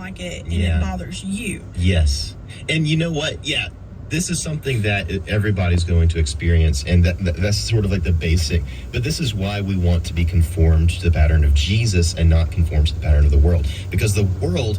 like it and it bothers you. Yes. And you know what? Yeah. This is something that everybody's going to experience, and that's sort of like the basic. But this is why we want to be conformed to the pattern of Jesus and not conform to the pattern of the world. Because the world,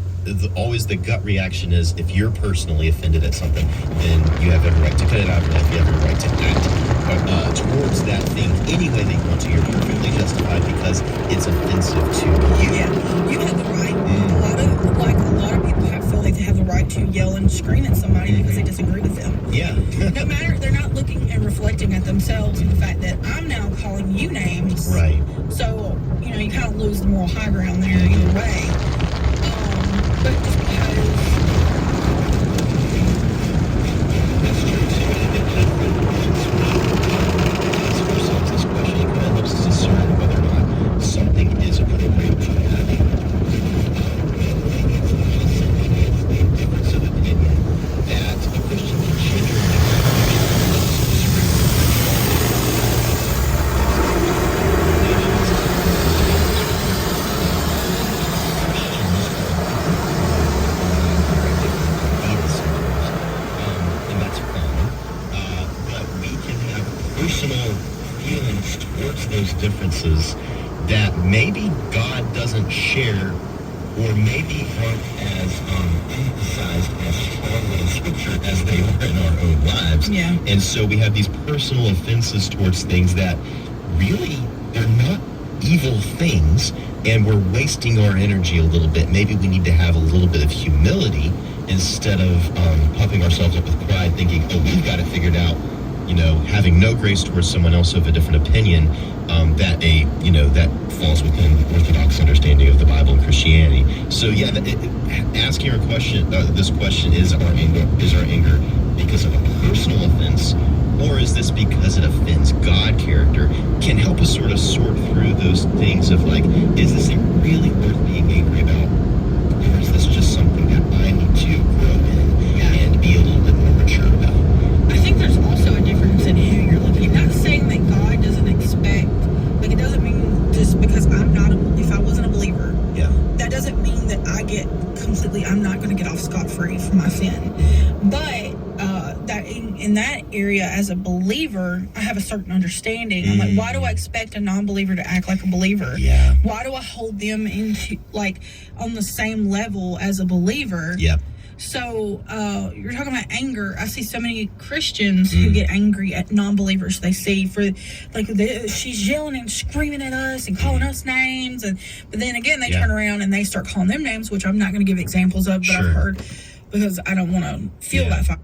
always the gut reaction is, if you're personally offended at something, then you have every right to cut it out of your life. You have every right to act towards that thing any way that you want to. You're perfectly justified because it's offensive to you. Yeah, you have the right. A lot of people feel like they have the right to yell and scream at somebody because they disagree with them. Yeah. No matter, they're not looking and reflecting at themselves and the fact that I'm now calling you names. Right. So, you kind of lose the moral high ground there either way. But just because... That's true too. Ask ourselves this question. It kind of helps us discern whether or not something is appropriate for that. So that a Christian can change your life. And that's fine. But we can have personal feelings towards those differences that maybe God doesn't share, or maybe aren't as emphasized as strongly in Scripture as they are in our own lives. Yeah. And so we have these personal offenses towards things that really, they're not evil things, and we're wasting our energy a little bit. Maybe we need to have a little bit of humility instead of puffing ourselves up with pride, thinking, oh, we've got it figured out, having no grace towards someone else of a different opinion, that falls within Orthodox understanding of the Bible and Christianity. So yeah, asking our question, this question, is our anger because of a personal offense, or is this because it offends God character, can help us sort of sort through those things of like, is this thing really worth being angry about, or is this just something that I need to grow in and be a little bit more mature about? I think there's also a difference in who you're looking at. Not saying that God doesn't expect, like, it doesn't mean just because if I wasn't a believer, that doesn't mean that I'm not going to get off scot-free from my sin. But that in that area, as a believer, I have a certain understanding. I'm like, why do I expect a non-believer to act like a believer? Yeah. Why do I hold them into, like, on the same level as a believer? Yep. So, you're talking about anger. I see so many Christians who get angry at non-believers they see for, like, she's yelling and screaming at us and calling us names. But then again, they turn around and they start calling them names, which I'm not going to give examples of, but I've heard, because I don't want to feel that fire.